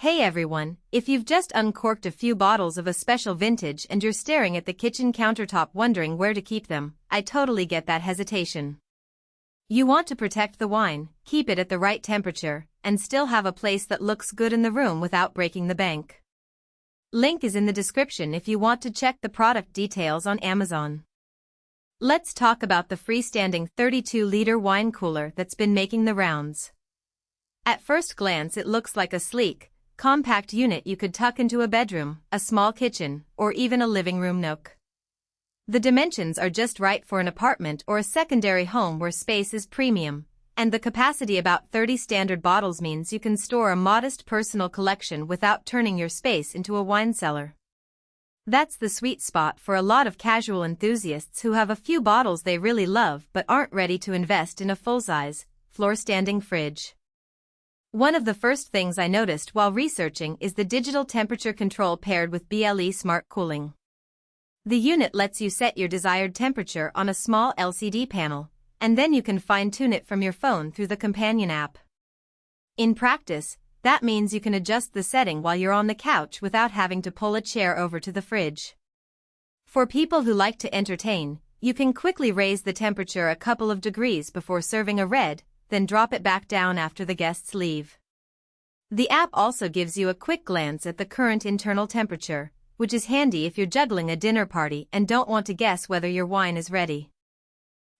Hey everyone, if you've just uncorked a few bottles of a special vintage and you're staring at the kitchen countertop wondering where to keep them, I totally get that hesitation. You want to protect the wine, keep it at the right temperature, and still have a place that looks good in the room without breaking the bank. Link is in the description if you want to check the product details on Amazon. Let's talk about the freestanding 32-liter wine cooler that's been making the rounds. At first glance it looks like a sleek, compact unit you could tuck into a bedroom, a small kitchen, or even a living room nook. The dimensions are just right for an apartment or a secondary home where space is premium, and the capacity about 30 standard bottles means you can store a modest personal collection without turning your space into a wine cellar. That's the sweet spot for a lot of casual enthusiasts who have a few bottles they really love but aren't ready to invest in a full-size, floor-standing fridge. One of the first things I noticed while researching is the digital temperature control paired with BLE Smart Cooling. The unit lets you set your desired temperature on a small LCD panel, and then you can fine-tune it from your phone through the companion app. In practice, that means you can adjust the setting while you're on the couch without having to pull a chair over to the fridge. For people who like to entertain, you can quickly raise the temperature a couple of degrees before serving a red, then drop it back down after the guests leave. The app also gives you a quick glance at the current internal temperature, which is handy if you're juggling a dinner party and don't want to guess whether your wine is ready.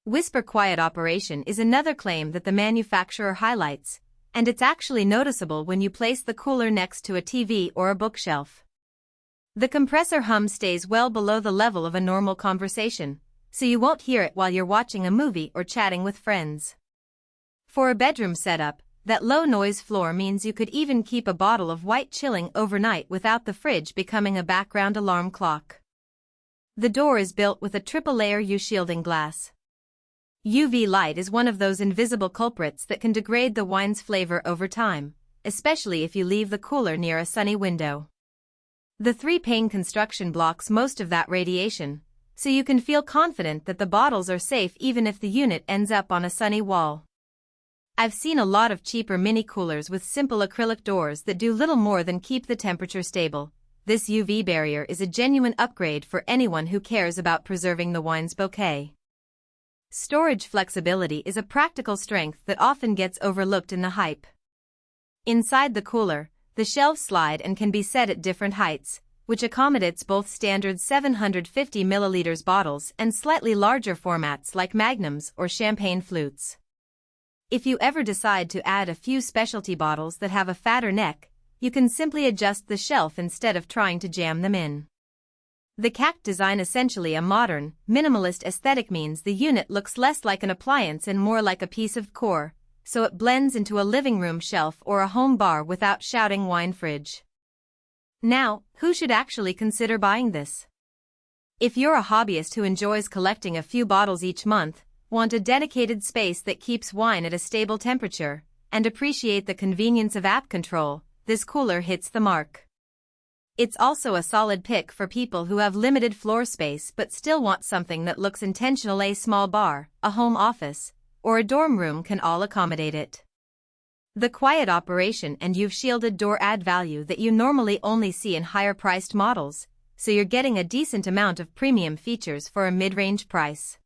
Whisper quiet operation is another claim that the manufacturer highlights, and it's actually noticeable when you place the cooler next to a TV or a bookshelf. The compressor hum stays well below the level of a normal conversation, so you won't hear it while you're watching a movie or chatting with friends. For a bedroom setup, that low-noise floor means you could even keep a bottle of white chilling overnight without the fridge becoming a background alarm clock. The door is built with a triple-layer U-shielding glass. UV light is one of those invisible culprits that can degrade the wine's flavor over time, especially if you leave the cooler near a sunny window. The 3-pane construction blocks most of that radiation, so you can feel confident that the bottles are safe even if the unit ends up on a sunny wall. I've seen a lot of cheaper mini coolers with simple acrylic doors that do little more than keep the temperature stable. This UV barrier is a genuine upgrade for anyone who cares about preserving the wine's bouquet. Storage flexibility is a practical strength that often gets overlooked in the hype. Inside the cooler, the shelves slide and can be set at different heights, which accommodates both standard 750 ml bottles and slightly larger formats like magnums or champagne flutes. If you ever decide to add a few specialty bottles that have a fatter neck, you can simply adjust the shelf instead of trying to jam them in. The CAC design, essentially a modern, minimalist aesthetic, means the unit looks less like an appliance and more like a piece of decor, so it blends into a living room shelf or a home bar without shouting wine fridge. Now, who should actually consider buying this? If you're a hobbyist who enjoys collecting a few bottles each month, want a dedicated space that keeps wine at a stable temperature, and appreciate the convenience of app control, this cooler hits the mark. It's also a solid pick for people who have limited floor space but still want something that looks intentional. A small bar, a home office, or a dorm room can all accommodate it. The quiet operation and UV-shielded door add value that you normally only see in higher-priced models, so you're getting a decent amount of premium features for a mid-range price.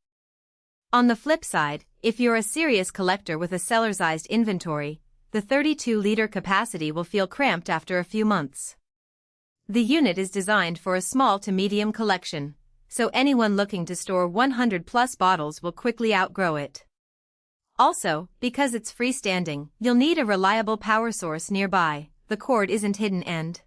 On the flip side, if you're a serious collector with a cellar-sized inventory, the 32-liter capacity will feel cramped after a few months. The unit is designed for a small to medium collection, so anyone looking to store 100-plus bottles will quickly outgrow it. Also, because it's freestanding, you'll need a reliable power source nearby. The cord isn't hidden and